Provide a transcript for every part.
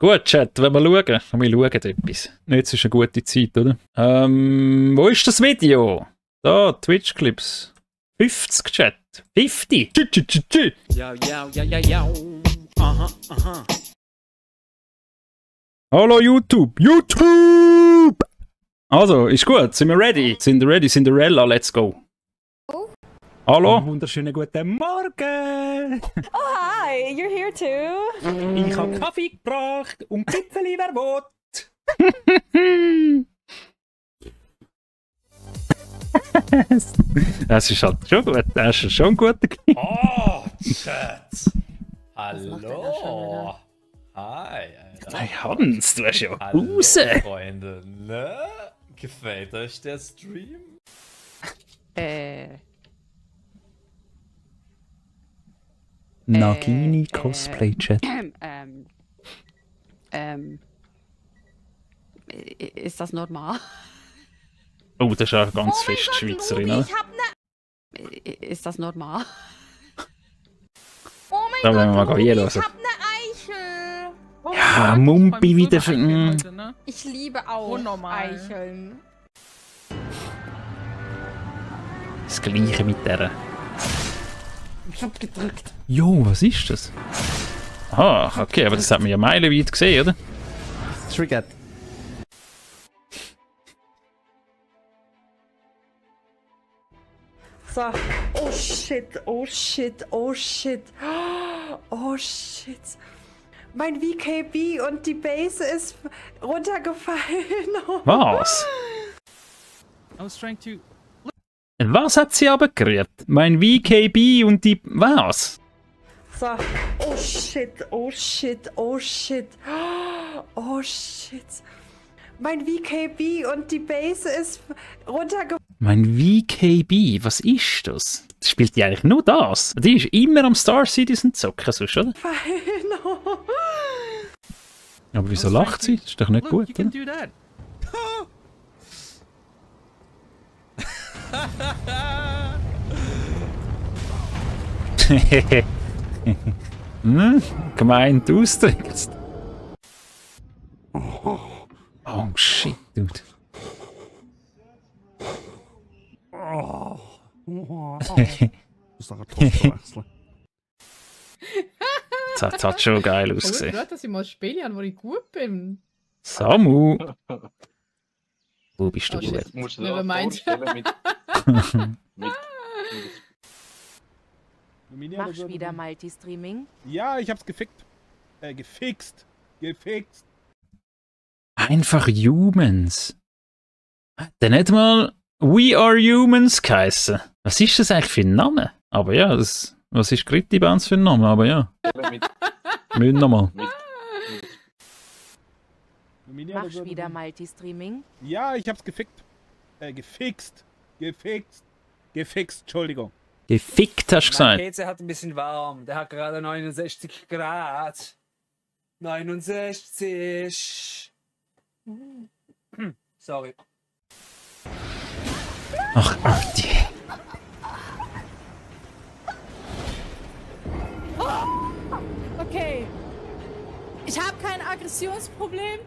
Gut, Chat, wenn wir schauen. Wir schauen etwas. Jetzt ist eine gute Zeit, oder? Wo ist das Video? Da, Twitch-Clips. 50 Chat. 50! Ja. Aha. Hallo YouTube! YouTube! Also, ist gut. Sind wir ready? Sind wir ready? Cinderella, let's go. Hallo? Wunderschönen guten Morgen! Oh, hi, you're here too. Ich habe Kaffee gebracht und Gipfeli, wer will. Das ist halt schon gut. Das ist schon ein guter Knie. Oh, Schatz. Hallo. Hi, Alter. Hey Hans, du hast ja Hallo, raus. Freunde. Ne? Gefällt euch der Stream? Nagini Cosplay Chat. Ist das normal? Oh, das ist ja ganz fest Schweizerin, oder? Ist das normal? Oh mein Da Gott, wollen wir mal Ruby, hier ich hören. hab eine Eichel. Ja, Mumpi wieder für... Ich liebe auch Unnormal. Eicheln. Das Gleiche mit der. Ich hab gedrückt. Jo, was ist das? Ah, okay, aber das hat man ja meilenweit gesehen, oder? Triggert. So. Oh shit, oh shit, oh shit. Oh shit. Mein VKB und die Base ist runtergefallen. Was? I was trying to. Was hat sie aber gerührt? Mein VKB und die... Was? So. Oh shit, oh shit, oh shit. Oh shit. Mein VKB und die Base ist runtergefallen. Mein VKB, was ist das? Spielt die eigentlich nur das? Die ist immer am Star Citizen zocken, sonst, oder? Aber wieso lacht sie? Ist doch nicht Look, gut, you can oder? do that. Gemeint ausdrückst. Oh shit, dude. Muss noch einen Toaster wechseln. Das hat schon geil Ich ausgesehen. will dass ich mal spiele, wo ich gut bin. Samu! Wo bist du Oh, gut? shit. Nevermind. Machst du wieder Multistreaming? Ja, ich hab's gefickt. Gefixt. Gefixt. Einfach Humans. Der nicht mal We Are Humans geheissen. Was ist das eigentlich für ein Name? Aber ja, das, was ist Gritti Bands für ein Name? Aber ja. Müssen nochmal. Machst du wieder Multistreaming? Ja, ich hab's gefickt. Gefixt. Gefixt. Gefixt, Entschuldigung. Gefickt hast du Mein gesagt. PC hat ein bisschen warm. Der hat gerade 69 Grad. 69. Sorry. Ach, die. Okay. Ich habe kein Aggressionsproblem.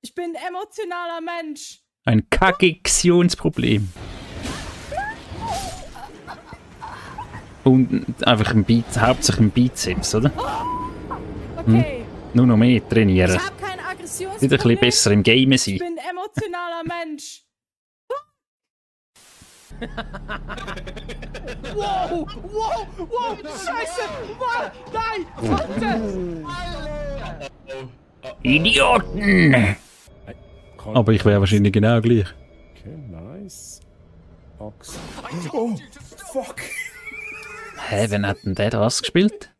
Ich bin ein emotionaler Mensch. Ein Kagektionsproblem. Und einfach ein Beat, hauptsächlich ein Bizeps, oder? Okay. Nur noch mehr trainieren. Ich habe kein Aggressionsproblem. Wieder ein bisschen besser im Game Ich sein. bin ein emotionaler Mensch. Wow, wow, wow, Scheiße, wow, nein, warte. Idioten! Aber ich wäre wahrscheinlich genau gleich. Okay, nice. Box. Oh, fuck. Hä, wen hat denn der das gespielt?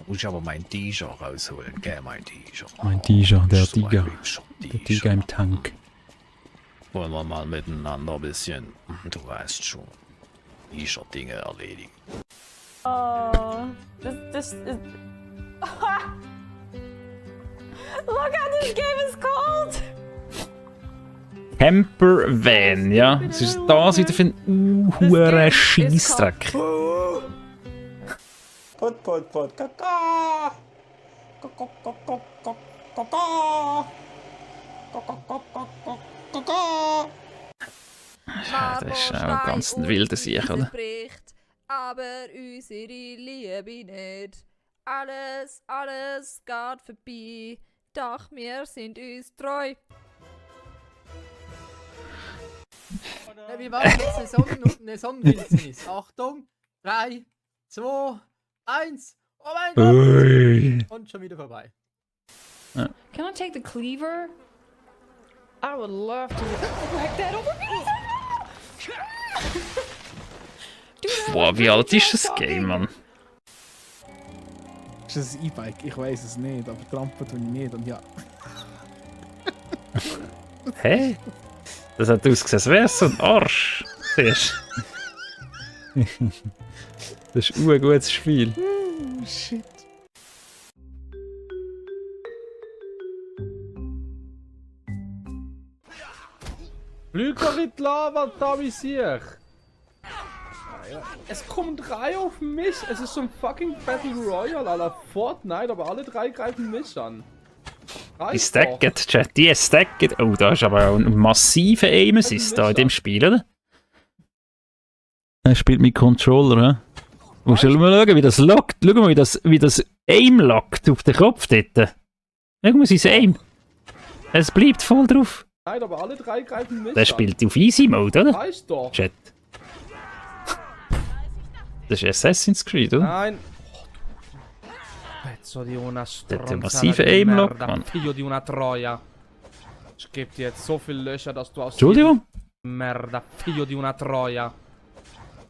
Muss ich aber mein T-Shirt rausholen, gell, mein T-Shirt. Mein Tiger, der So ein Tiger. hübscher Der T-Shirt. Tiger im Tank. Wollen wir mal miteinander ein bisschen, du weißt schon, T-Shirt-Dinge erledigen. Oh, this is... Look how this game is called! Camper Van, ja. Was ist das wieder für ein hoher Scheissdreck? Pot, pot, pot, kaka. Das ist auch ganz ein wilder Sieg, oder? Aber unsere Liebe nicht. Alles geht vorbei. Doch wir sind uns treu. Wir machen jetzt eine Sonnenfinsternis. Achtung, 3, 2, 1. Oh mein Gott! Ui. Und schon wieder vorbei. Can I take the cleaver? I would love to hack that over. Boah, wie alt ist das Game, Mann? Ist das ein E-Bike? Ich weiß es nicht, aber trampen tue ich nicht und ja. Hä? Das hat ausgesehen, als wäre so ein Arsch. Siehst du? Das ist ein gutes Spiel. Shit. Flieg doch in die Lava, da wie sich! Es kommt rein auf mich! Es ist so ein fucking Battle Royale à la Fortnite, aber alle drei greifen mich an. Die stacken, Chat, die stacken. Oh, da ist aber auch ein massiver Aim-Assist da in dem Spiel, oder? Er spielt mit Controller, hä? Musst du mal schauen, wie das lockt. Schau mal, wie das Aim lockt auf den Kopf dort. Schau mal sein Aim. Es bleibt voll drauf. Nein, aber alle drei greifen mich Der spielt auf Easy Mode, oder? Weiß doch. Chat. Das ist Assassin's Creed, oder? Nein. Pezzo di una Der hat stronzata einen massiven di Aim-Lock, merda, Mann. Figlio di una Troia. Ich geb dir jetzt so viel Löcher, dass du aus Entschuldigung? Merda, Figlio di una Troia.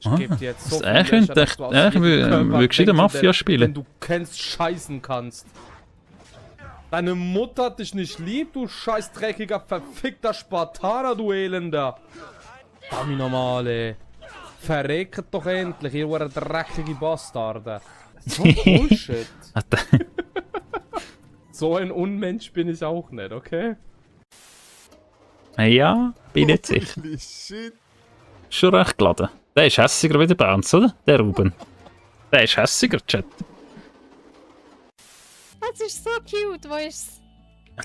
Ich geb dir jetzt so viel Er könnte Löcher, dass du aus echt jedem Körper wirklich der denkst, Mafia spielen. den du kennst, scheißen kannst. Deine Mutter hat dich nicht lieb, du scheiß dreckiger, verfickter Spartaner, du Elender. Dami normale. Verrecket doch endlich, ihr eure dreckige Bastarde. So Bullshit. So ein Unmensch bin ich auch nicht, okay? Ja, bin nicht sicher. Schon recht geladen. Der ist hässiger wie der Bounce, oder? Der Ruben. Der ist hässiger, Chat. Das ist so cute, wo ist's?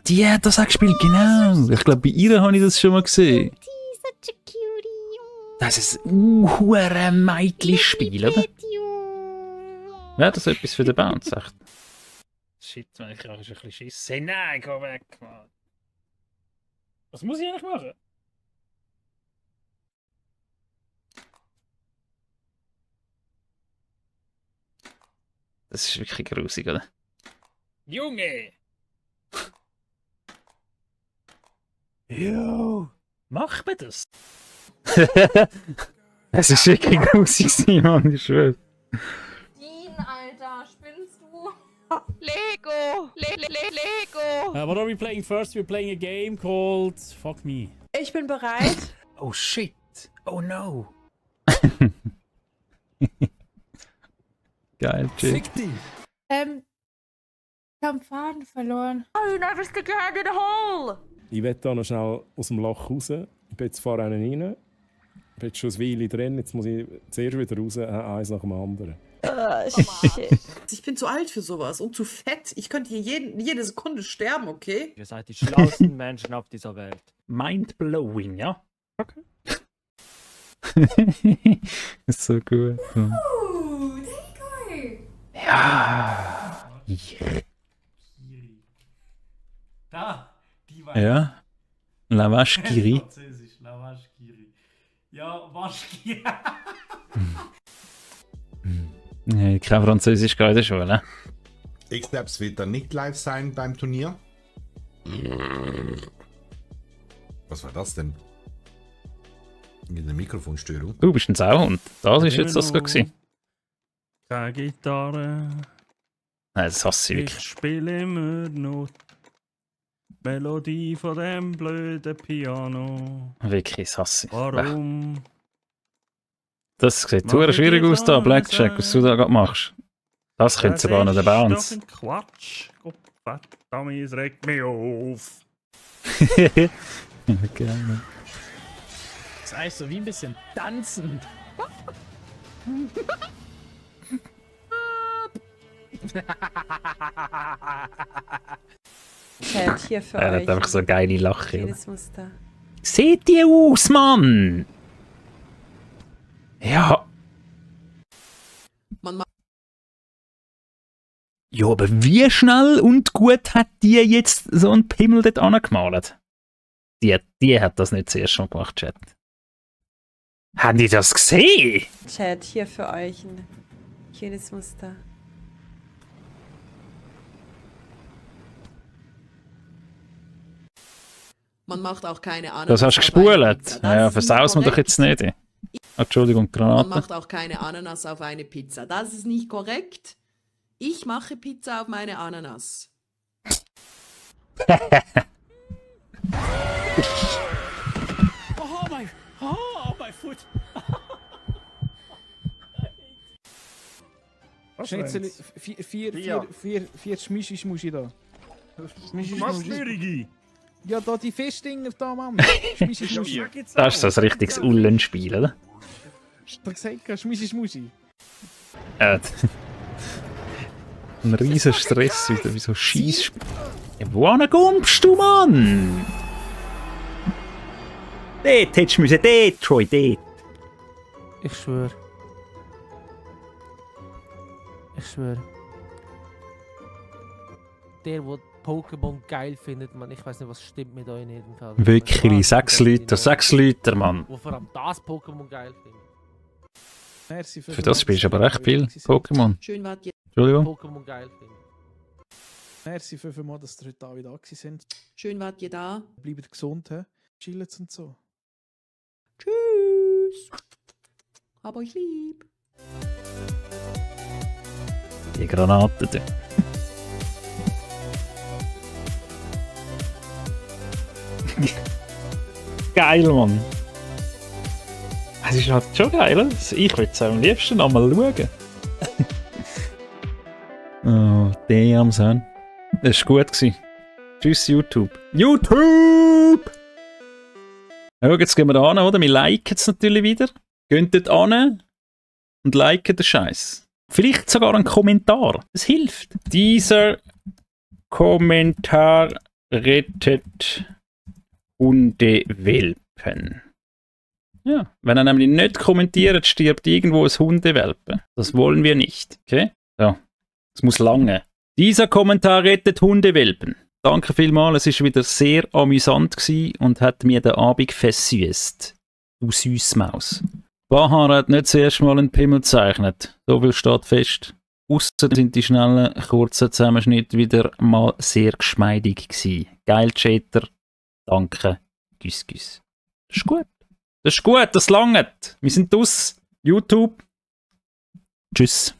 Die hat das auch gespielt, genau. Ich glaube, bei ihr habe ich das schon mal gesehen. Such a cutie. Das ist ein hure Mädchen-Spiel, oder? Ja, das ist etwas für den Bounce, echt. Shit, man, ich kann ein bisschen schissen. Nein, geh weg, Mann. Was muss ich eigentlich machen? Das ist wirklich grusig, oder? Junge! Jo! Mach mir das! Es ist wirklich grusig, Mann, ich schwöre. Dean, Alter, spinnst du? Lego! Lego! What are we playing first? We're playing a game called Fuck Me. Ich bin bereit. Oh shit! Oh no! Geil, Jay. Ich hab den Faden verloren. Oh, never stick your hand in the hole! Ich will da noch schnell aus dem Loch raus. Ich bin jetzt vorher rein. Ich bin jetzt schon ein Weile drin. Jetzt muss ich zuerst wieder raus, eins nach dem anderen. Shit. Ich bin zu alt für sowas und zu fett. Ich könnte hier jede Sekunde sterben, okay? Ihr seid die schlauesten Menschen auf dieser Welt. Mind-blowing, ja? Okay. Ist so gut. Ja. Da, die war Ja. Lavash-Kiri. Französisch, Lavash-Kiri. Ja, Waschkiri. Nee, kein Französisch geht in der Schule. Ich glaube, es wird dann nicht live sein beim Turnier. Was war das denn? Mit der Mikrofonstörung. Du bist ein Sauhund. Das ist jetzt das gewesen. Keine Gitarre. Nein, das hasse ich Ich wirklich. spiele immer noch die Melodie von dem blöden Piano. Wirklich, das hasse ich. Warum? Das sieht super schwierig aus da, Blackjack, was du da gerade machst. Das könnte sogar noch der Bounce. Das ist doch ein Quatsch. Gottverdammt, es regt mich auf. Okay. Das ist eigentlich so wie ein bisschen tanzen. Chat, hier für Er euch. hat einfach so eine geile Lache. Schönes Muster. Seht ihr aus, Mann? Ja. Ja, aber wie schnell und gut hat die jetzt so einen Pimmel dort angemalt? Die hat das nicht zuerst schon gemacht, Chat. Haben die das gesehen? Chat, hier für euch ein schönes Muster. Man macht auch keine Ananas. Das hast du gespult. Ja, versaus mir doch jetzt nicht. Entschuldigung, Man Granate. macht auch keine Ananas auf eine Pizza. Das ist nicht korrekt. Ich mache Pizza auf meine Ananas. Oh, mein Foot. Schnitzel, vier Schmischi-Schmuschi da. Schmierige. Ja, da die Fischdinger da, Mann. Schmischi-Schmuschi. Das ist das richtiges Ullenspiel, oder? Ich hab gesagt, Schmischi-Schmuschi. Ein riesen Stress wieder, wie so Scheissspiel. Ja, wo kommst du, Mann? Dort hättest du müssen, dort, Troy, dort. Ich schwöre. Ich schwöre. Der Pokémon geil findet, man, ich weiß nicht, was stimmt mit euch in jedem Fall. Wirklich, 6 Liter, Mann. Wo vor allem das Pokémon geil findet. Merci Für das spielst du aber recht viel Pokémon. Schön wart ihr. Entschuldigung. Pokémon geil findet. Merci vielmals, dass ihr heute da wieder da sind. Schön wart ihr da. Bleibt gesund, he? Chillt und so. Tschüss. Hab euch lieb. Die Granate, du. Geil, Mann. Es ist halt schon geil, oder? Ich würde es am liebsten noch mal schauen. Oh, damn, Son. Das war gut. Tschüss, YouTube. YouTube! Ja, jetzt gehen wir da hin, oder? Wir liken es natürlich wieder. Geht dort hin und liken den Scheiß. Vielleicht sogar einen Kommentar. Das hilft. Dieser Kommentar rettet Hundewelpen. Ja, wenn er nämlich nicht kommentiert, stirbt irgendwo ein Hundewelpe. Das wollen wir nicht. Okay? So. Es muss lange. Dieser Kommentar rettet Hundewelpen. Danke vielmals, es war wieder sehr amüsant und hat mir den Abend versüßt. Du Süßmaus. Bahar hat nicht zuerst mal einen Pimmel gezeichnet. So viel steht fest. Ausser sind die schnellen, kurzen Zusammenschnitte wieder mal sehr geschmeidig gewesen. Geil, Chater. Danke. Güss, güss. Das ist gut. Das ist gut, das langt. Wir sind aus. YouTube. Tschüss.